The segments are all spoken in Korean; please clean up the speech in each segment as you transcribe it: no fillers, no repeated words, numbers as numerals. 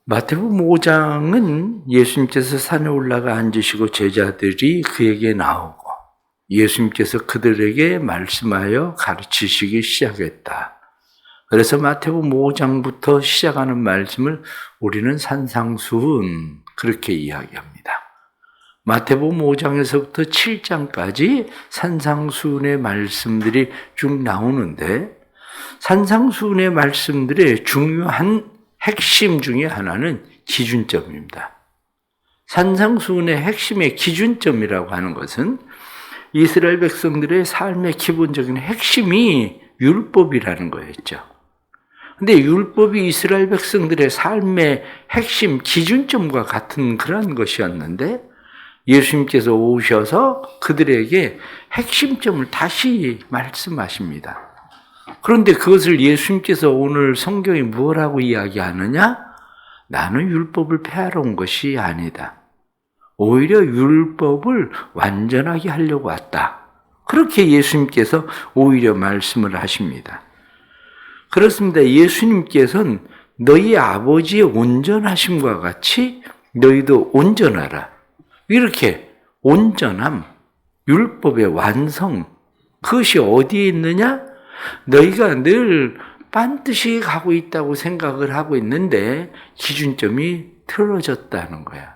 마태복음 5장은 예수님께서 산에 올라가 앉으시고 제자들이 그에게 나오고 예수님께서 그들에게 말씀하여 가르치시기 시작했다. 그래서 마태복음 5장부터 시작하는 말씀을 우리는 산상수훈 그렇게 이야기합니다. 마태복음 5장에서부터 7장까지 산상수훈의 말씀들이 쭉 나오는데 산상수훈의 말씀들의 중요한 핵심 중에 하나는 기준점입니다. 산상수훈의 핵심의 기준점이라고 하는 것은 이스라엘 백성들의 삶의 기본적인 핵심이 율법이라는 거였죠. 근데 율법이 이스라엘 백성들의 삶의 핵심 기준점과 같은 그런 것이었는데 예수님께서 오셔서 그들에게 핵심점을 다시 말씀하십니다. 그런데 그것을 예수님께서 오늘 성경이 뭐라고 이야기하느냐? 나는 율법을 폐하러 온 것이 아니다. 오히려 율법을 완전하게 하려고 왔다. 그렇게 예수님께서 오히려 말씀을 하십니다. 그렇습니다. 예수님께서는 너희 아버지의 온전하심과 같이 너희도 온전하라. 이렇게 온전함, 율법의 완성, 그것이 어디에 있느냐? 너희가 늘 반드시 가고 있다고 생각을 하고 있는데 기준점이 틀어졌다는 거야.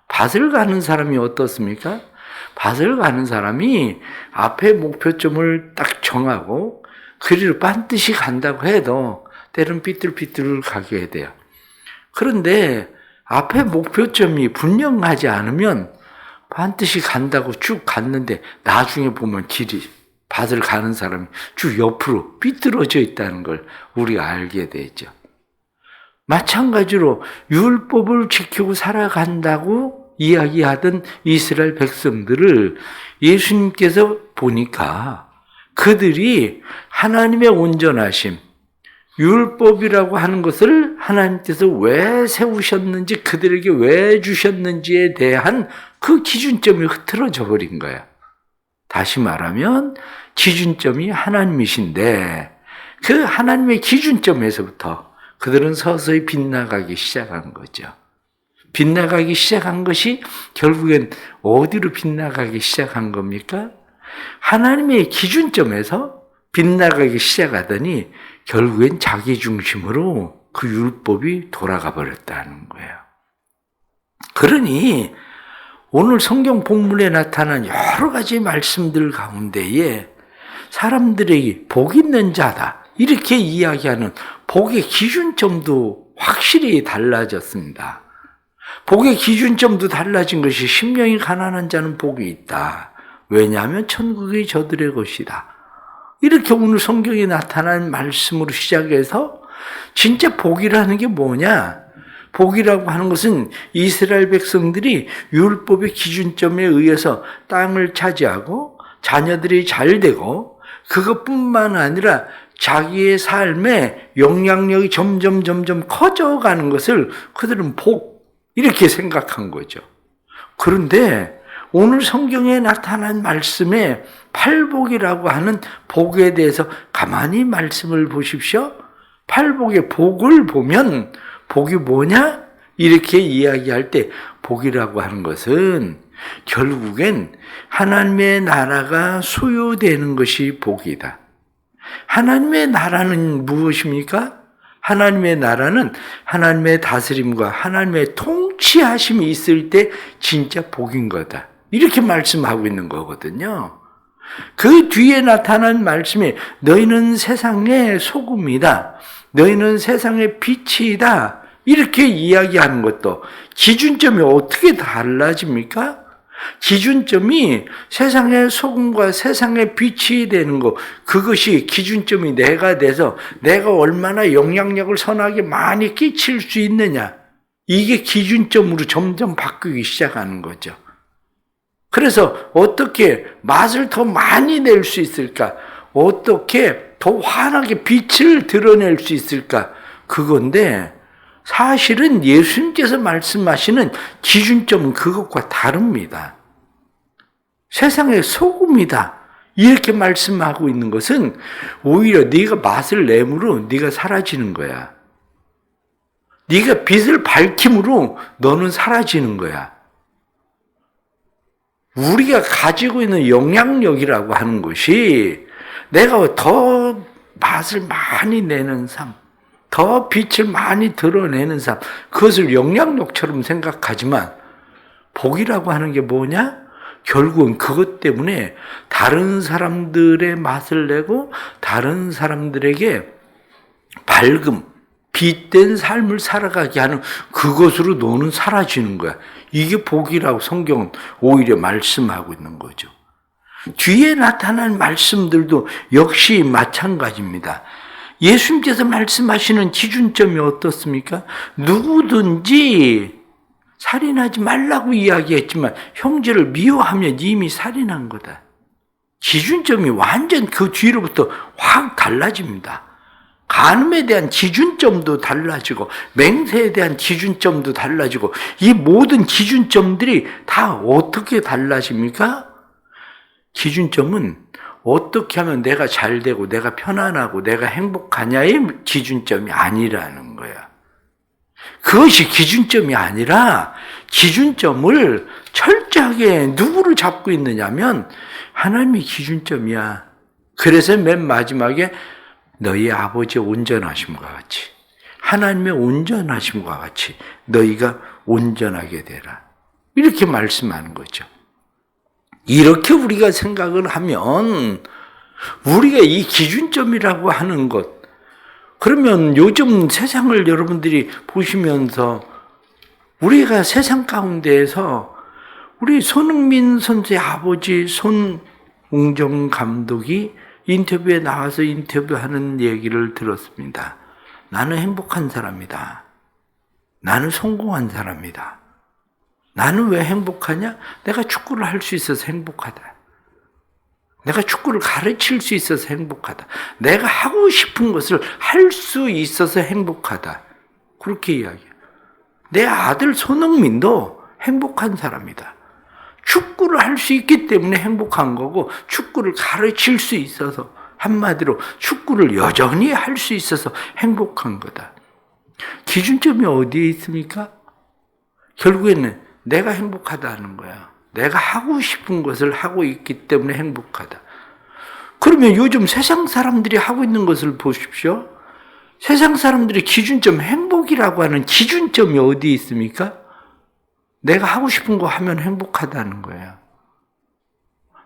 밭을 가는 사람이 어떻습니까? 밭을 가는 사람이 앞에 목표점을 딱 정하고 그리로 반드시 간다고 해도 때론 삐뚤삐뚤 가게 돼요. 그런데 앞에 목표점이 분명하지 않으면 반드시 간다고 쭉 갔는데 나중에 보면 길이 밭을 가는 사람이 쭉 옆으로 삐뚤어져 있다는 걸 우리가 알게 되죠. 마찬가지로 율법을 지키고 살아간다고 이야기하던 이스라엘 백성들을 예수님께서 보니까 그들이 하나님의 온전하심, 율법이라고 하는 것을 하나님께서 왜 세우셨는지, 그들에게 왜 주셨는지에 대한 그 기준점이 흐트러져 버린 거야. 다시 말하면 기준점이 하나님이신데 그 하나님의 기준점에서부터 그들은 서서히 빗나가기 시작한 거죠. 빗나가기 시작한 것이 결국엔 어디로 빗나가기 시작한 겁니까? 하나님의 기준점에서 빗나가기 시작하더니 결국엔 자기 중심으로 그 율법이 돌아가 버렸다는 거예요. 그러니 오늘 성경 본문에 나타난 여러 가지 말씀들 가운데에 사람들에게 복 있는 자다 이렇게 이야기하는 복의 기준점도 확실히 달라졌습니다. 복의 기준점도 달라진 것이 심령이 가난한 자는 복이 있다. 왜냐하면 천국이 저들의 것이다. 이렇게 오늘 성경에 나타난 말씀으로 시작해서 진짜 복이라는 게 뭐냐? 복이라고 하는 것은 이스라엘 백성들이 율법의 기준점에 의해서 땅을 차지하고 자녀들이 잘 되고 그것뿐만 아니라 자기의 삶의 영향력이 점점 커져가는 것을 그들은 복 이렇게 생각한 거죠. 그런데 오늘 성경에 나타난 말씀에 팔복이라고 하는 복에 대해서 가만히 말씀을 보십시오. 팔복의 복을 보면 복이 뭐냐? 이렇게 이야기할 때 복이라고 하는 것은 결국엔 하나님의 나라가 소유되는 것이 복이다. 하나님의 나라는 무엇입니까? 하나님의 나라는 하나님의 다스림과 하나님의 통치하심이 있을 때 진짜 복인 거다. 이렇게 말씀하고 있는 거거든요. 그 뒤에 나타난 말씀이 너희는 세상의 소금이다. 너희는 세상의 빛이다. 이렇게 이야기하는 것도 기준점이 어떻게 달라집니까? 기준점이 세상의 소금과 세상의 빛이 되는 것, 그것이 기준점이 내가 돼서 내가 얼마나 영향력을 선하게 많이 끼칠 수 있느냐. 이게 기준점으로 점점 바뀌기 시작하는 거죠. 그래서 어떻게 맛을 더 많이 낼 수 있을까? 어떻게 더 환하게 빛을 드러낼 수 있을까? 그건데 사실은 예수님께서 말씀하시는 기준점은 그것과 다릅니다. 세상의 소금이다. 이렇게 말씀하고 있는 것은 오히려 네가 맛을 내므로 네가 사라지는 거야. 네가 빛을 밝힘으로 너는 사라지는 거야. 우리가 가지고 있는 영향력이라고 하는 것이 내가 더 맛을 많이 내는 삶, 더 빛을 많이 드러내는 삶, 그것을 영향력처럼 생각하지만 복이라고 하는 게 뭐냐? 결국은 그것 때문에 다른 사람들의 맛을 내고 다른 사람들에게 밝음, 빛된 삶을 살아가게 하는 그것으로 너는 사라지는 거야. 이게 복이라고 성경은 오히려 말씀하고 있는 거죠. 뒤에 나타난 말씀들도 역시 마찬가지입니다. 예수님께서 말씀하시는 기준점이 어떻습니까? 누구든지 살인하지 말라고 이야기했지만 형제를 미워하면 이미 살인한 거다. 기준점이 완전 그 뒤로부터 확 달라집니다. 간음에 대한 기준점도 달라지고 맹세에 대한 기준점도 달라지고 이 모든 기준점들이 다 어떻게 달라집니까? 기준점은 어떻게 하면 내가 잘 되고 내가 편안하고 내가 행복하냐의 기준점이 아니라는 거야. 그것이 기준점이 아니라 기준점을 철저하게 누구를 잡고 있느냐면 하나님의 기준점이야. 그래서 맨 마지막에 너희 아버지의 온전하심과 같이 하나님의 온전하심과 같이 너희가 온전하게 되라. 이렇게 말씀하는 거죠. 이렇게 우리가 생각을 하면 우리가 이 기준점이라고 하는 것, 그러면 요즘 세상을 여러분들이 보시면서 우리가 세상 가운데에서 우리 손흥민 선수의 아버지 손웅정 감독이 인터뷰에 나와서 인터뷰하는 얘기를 들었습니다. 나는 행복한 사람이다. 나는 성공한 사람이다. 나는 왜 행복하냐? 내가 축구를 할 수 있어서 행복하다. 내가 축구를 가르칠 수 있어서 행복하다. 내가 하고 싶은 것을 할 수 있어서 행복하다. 그렇게 이야기해요. 내 아들 손흥민도 행복한 사람이다. 축구를 할 수 있기 때문에 행복한 거고 축구를 가르칠 수 있어서 한마디로 축구를 여전히 할 수 있어서 행복한 거다. 기준점이 어디에 있습니까? 결국에는 내가 행복하다는 거야. 내가 하고 싶은 것을 하고 있기 때문에 행복하다. 그러면 요즘 세상 사람들이 하고 있는 것을 보십시오. 세상 사람들의 기준점, 행복이라고 하는 기준점이 어디에 있습니까? 내가 하고 싶은 거 하면 행복하다는 거예요.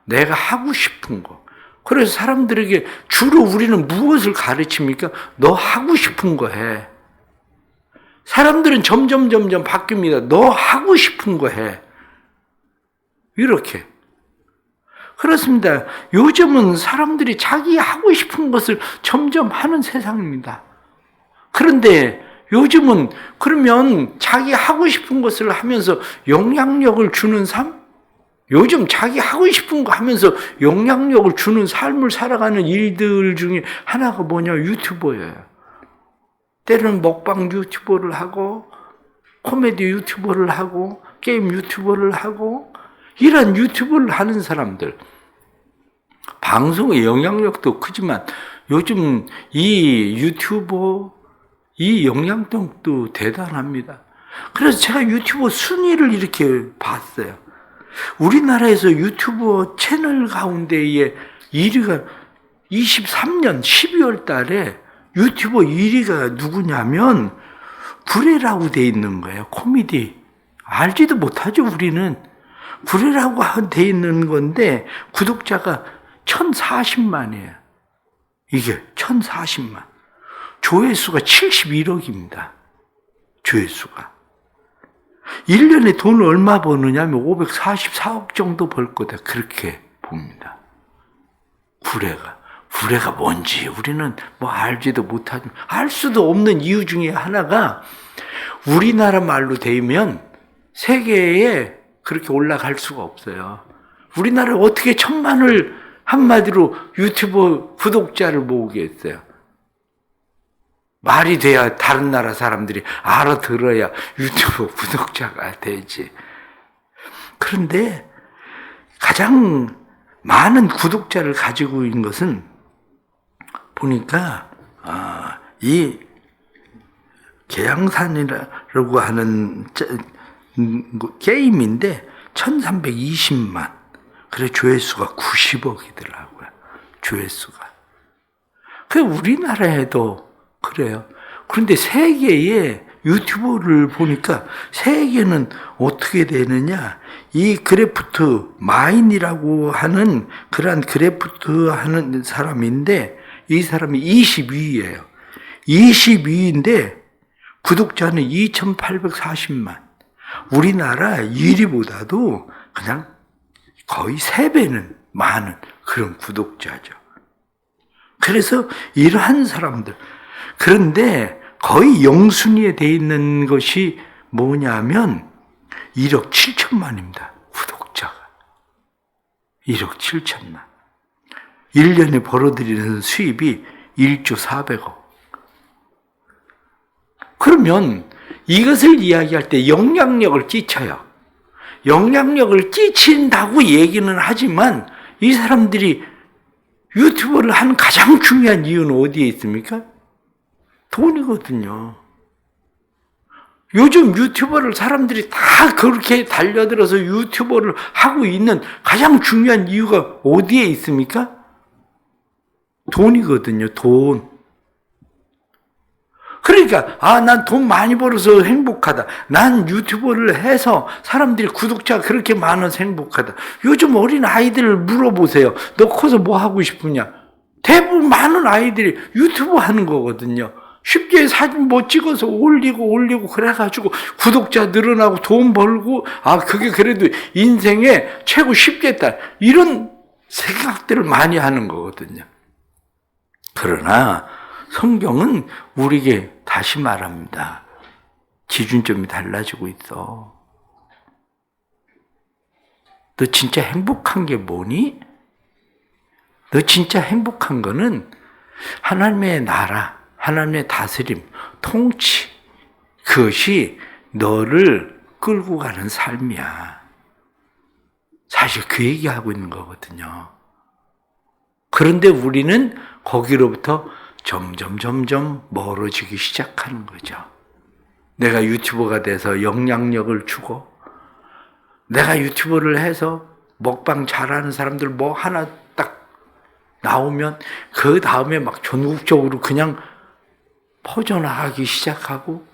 내가 하고 싶은 거. 그래서 사람들에게 주로 우리는 무엇을 가르칩니까? 너 하고 싶은 거 해. 사람들은 점점 바뀝니다. 너 하고 싶은 거 해. 이렇게. 그렇습니다. 요즘은 사람들이 자기 하고 싶은 것을 점점 하는 세상입니다. 그런데 요즘은 그러면 자기 하고 싶은 것을 하면서 영향력을 주는 삶? 요즘 자기 하고 싶은 거 하면서 영향력을 주는 삶을 살아가는 일들 중에 하나가 뭐냐? 유튜버예요. 때로는 먹방 유튜버를 하고 코미디 유튜버를 하고 게임 유튜버를 하고 이런 유튜브를 하는 사람들. 방송의 영향력도 크지만 요즘 이 유튜버 이 영향력도 대단합니다. 그래서 제가 유튜버 순위를 이렇게 봤어요. 우리나라에서 유튜버 채널 가운데에 1위가 23년 12월 달에 유튜버 1위가 누구냐면 구레라고 돼 있는 거예요. 코미디. 알지도 못하죠, 우리는. 구레라고 돼 있는 건데 구독자가 1040만이에요. 이게 1040만. 조회수가 71억입니다. 조회수가. 1년에 돈을 얼마 버느냐면 544억 정도 벌 거다. 그렇게 봅니다. 구레가 뭔지 우리는 뭐 알지도 못하지만 알 수도 없는 이유 중에 하나가 우리나라 말로 되면 세계에 그렇게 올라갈 수가 없어요. 우리나라에 어떻게 1000만을 한마디로 유튜브 구독자를 모으겠어요. 말이 돼야 다른 나라 사람들이 알아들어야 유튜브 구독자가 되지. 그런데 가장 많은 구독자를 가지고 있는 것은 보니까 이 계양산이라고 하는 게임인데 1320만. 그래 조회수가 90억이더라고요. 조회수가. 그 우리나라에도 그래요. 그런데 세계에 유튜브를 보니까 세계는 어떻게 되느냐? 이 그래프트 마인이라고 하는 그러한 그래프트 하는 사람인데 이 사람이 22위예요. 22위인데 구독자는 2,840만. 우리나라 1위보다도 그냥 거의 3배는 많은 그런 구독자죠. 그래서 이러한 사람들. 그런데 거의 영순위에 돼 있는 것이 뭐냐면 1억 7천만입니다. 구독자가. 1억 7천만. 1년에 벌어들이는 수입이 1조 400억. 그러면 이것을 이야기할 때 영향력을 끼쳐요. 영향력을 끼친다고 얘기는 하지만 이 사람들이 유튜브를 하는 가장 중요한 이유는 어디에 있습니까? 돈이거든요. 요즘 유튜버를 사람들이 다 그렇게 달려들어서 유튜버를 하고 있는 가장 중요한 이유가 어디에 있습니까? 돈이거든요, 돈. 그러니까, 난 돈 많이 벌어서 행복하다. 난 유튜버를 해서 사람들이 구독자가 그렇게 많아서 행복하다. 요즘 어린 아이들을 물어보세요. 너 커서 뭐 하고 싶으냐? 대부분 많은 아이들이 유튜브 하는 거거든요. 쉽게 사진 뭐 찍어서 올리고 그래가지고 구독자 늘어나고 돈 벌고 그게 그래도 인생에 최고 쉽겠다 이런 생각들을 많이 하는 거거든요. 그러나 성경은 우리에게 다시 말합니다. 기준점이 달라지고 있어. 너 진짜 행복한 게 뭐니? 너 진짜 행복한 거는 하나님의 나라, 하나님의 다스림, 통치, 그것이 너를 끌고 가는 삶이야. 사실 그 얘기하고 있는 거거든요. 그런데 우리는 거기로부터 점점 멀어지기 시작하는 거죠. 내가 유튜버가 돼서 영향력을 주고, 내가 유튜버를 해서 먹방 잘하는 사람들 뭐 하나 딱 나오면 그 다음에 막 전국적으로 그냥 퍼져나가기 시작하고,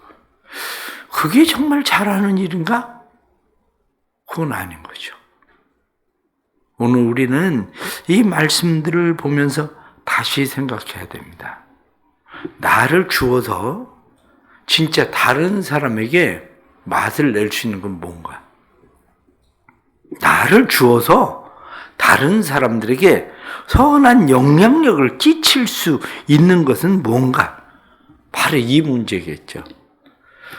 그게 정말 잘하는 일인가? 그건 아닌 거죠. 오늘 우리는 이 말씀들을 보면서 다시 생각해야 됩니다. 나를 주어서 진짜 다른 사람에게 맛을 낼 수 있는 건 뭔가? 나를 주어서 다른 사람들에게 선한 영향력을 끼칠 수 있는 것은 뭔가? 바로 이 문제겠죠.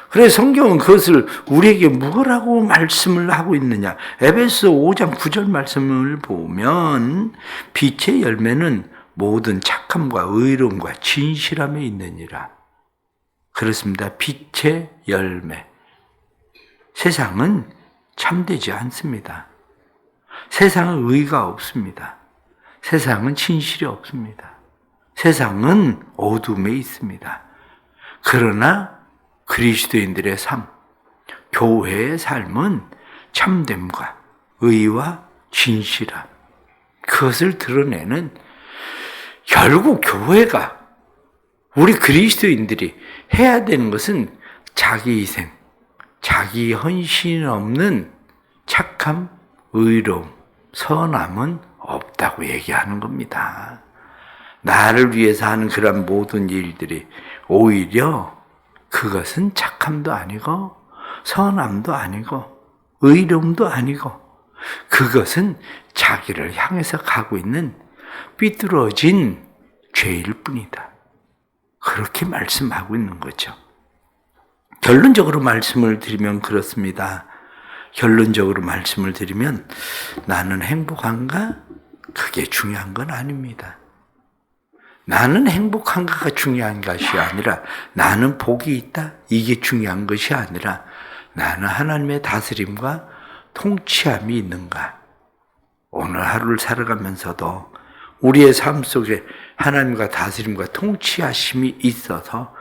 그래서 성경은 그것을 우리에게 뭐라고 말씀을 하고 있느냐. 에베소 5장 9절 말씀을 보면 빛의 열매는 모든 착함과 의로움과 진실함에 있느니라. 그렇습니다. 빛의 열매. 세상은 참되지 않습니다. 세상은 의가 없습니다. 세상은 진실이 없습니다. 세상은 어둠에 있습니다. 그러나 그리스도인들의 삶, 교회의 삶은 참됨과 의와 진실함, 그것을 드러내는, 결국 교회가, 우리 그리스도인들이 해야 되는 것은 자기 희생, 자기 헌신 없는 착함, 의로움, 선함은 없다고 얘기하는 겁니다. 나를 위해서 하는 그런 모든 일들이 오히려 그것은 착함도 아니고 선함도 아니고 의로움도 아니고 그것은 자기를 향해서 가고 있는 삐뚤어진 죄일 뿐이다. 그렇게 말씀하고 있는 거죠. 결론적으로 말씀을 드리면 그렇습니다. 결론적으로 말씀을 드리면 나는 행복한가? 그게 중요한 건 아닙니다. 나는 행복한가가 중요한 것이 아니라 나는 복이 있다? 이게 중요한 것이 아니라 나는 하나님의 다스림과 통치함이 있는가? 오늘 하루를 살아가면서도 우리의 삶 속에 하나님과 다스림과 통치하심이 있어서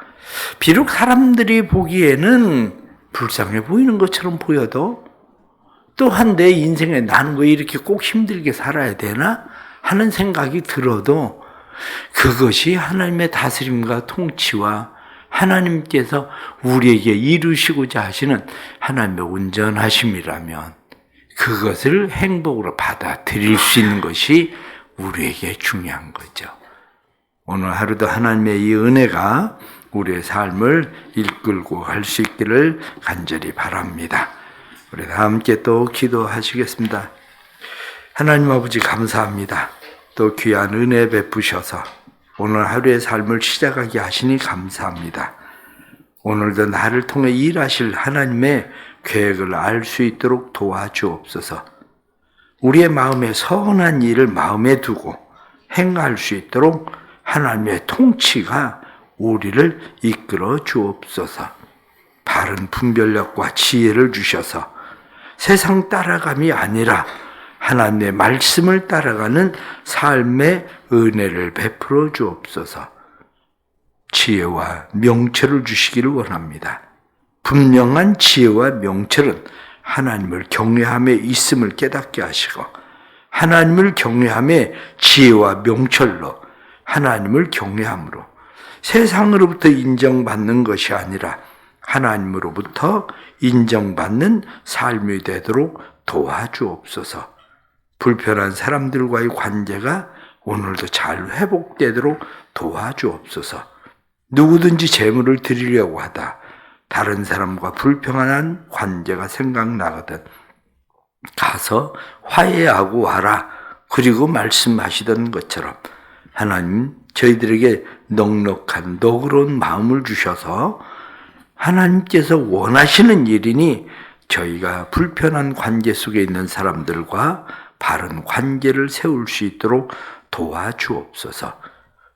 비록 사람들이 보기에는 불쌍해 보이는 것처럼 보여도 또한 내 인생에 나는 왜 이렇게 꼭 힘들게 살아야 되나 하는 생각이 들어도 그것이 하나님의 다스림과 통치와 하나님께서 우리에게 이루시고자 하시는 하나님의 온전하심이라면 그것을 행복으로 받아들일 수 있는 것이 우리에게 중요한 거죠. 오늘 하루도 하나님의 이 은혜가 우리의 삶을 이끌고 갈 수 있기를 간절히 바랍니다. 우리 다 함께 또 기도하시겠습니다. 하나님 아버지 감사합니다. 또 귀한 은혜 베푸셔서 오늘 하루의 삶을 시작하게 하시니 감사합니다. 오늘도 나를 통해 일하실 하나님의 계획을 알 수 있도록 도와주옵소서. 우리의 마음에 선한 일을 마음에 두고 행할 수 있도록 하나님의 통치가 우리를 이끌어 주옵소서. 바른 분별력과 지혜를 주셔서 세상 따라감이 아니라 하나님의 말씀을 따라가는 삶의 은혜를 베풀어 주옵소서. 지혜와 명철을 주시기를 원합니다. 분명한 지혜와 명철은 하나님을 경외함에 있음을 깨닫게 하시고 하나님을 경외함에 지혜와 명철로 하나님을 경외함으로 세상으로부터 인정받는 것이 아니라 하나님으로부터 인정받는 삶이 되도록 도와주옵소서. 불편한 사람들과의 관계가 오늘도 잘 회복되도록 도와주옵소서. 누구든지 재물을 드리려고 하다 다른 사람과 불평한 관계가 생각나거든 가서 화해하고 와라. 그리고 말씀하시던 것처럼 하나님 저희들에게 넉넉한 너그러운 마음을 주셔서 하나님께서 원하시는 일이니 저희가 불편한 관계 속에 있는 사람들과 바른 관계를 세울 수 있도록 도와주옵소서.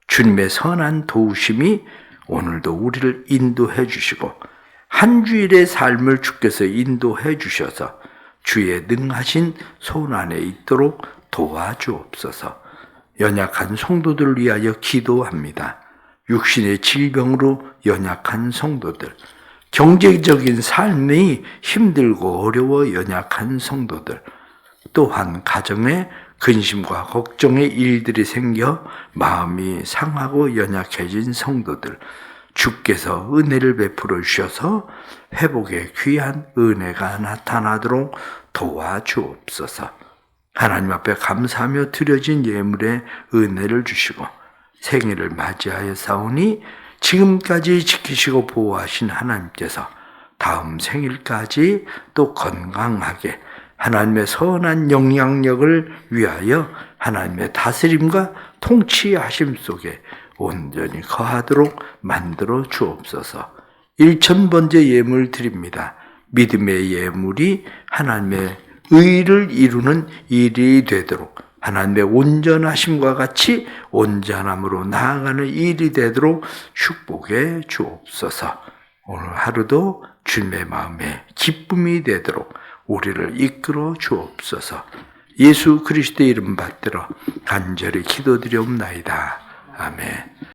주님의 선한 도우심이 오늘도 우리를 인도해 주시고 한 주일의 삶을 주께서 인도해 주셔서 주의 능하신 손 안에 있도록 도와주옵소서. 연약한 성도들을 위하여 기도합니다. 육신의 질병으로 연약한 성도들, 경제적인 삶이 힘들고 어려워 연약한 성도들, 또한 가정에 근심과 걱정의 일들이 생겨 마음이 상하고 연약해진 성도들, 주께서 은혜를 베풀어 주셔서 회복의 귀한 은혜가 나타나도록 도와주옵소서. 하나님 앞에 감사하며 드려진 예물에 은혜를 주시고 생일을 맞이하여 싸우니 지금까지 지키시고 보호하신 하나님께서 다음 생일까지 또 건강하게 하나님의 선한 영향력을 위하여 하나님의 다스림과 통치하심 속에 온전히 거하도록 만들어 주옵소서. 1000번째 예물 드립니다. 믿음의 예물이 하나님의 의를 이루는 일이 되도록 하나님의 온전하심과 같이 온전함으로 나아가는 일이 되도록 축복해 주옵소서. 오늘 하루도 주님의 마음에 기쁨이 되도록 우리를 이끌어 주옵소서. 예수 그리스도의 이름 받들어 간절히 기도드리옵나이다. 아멘.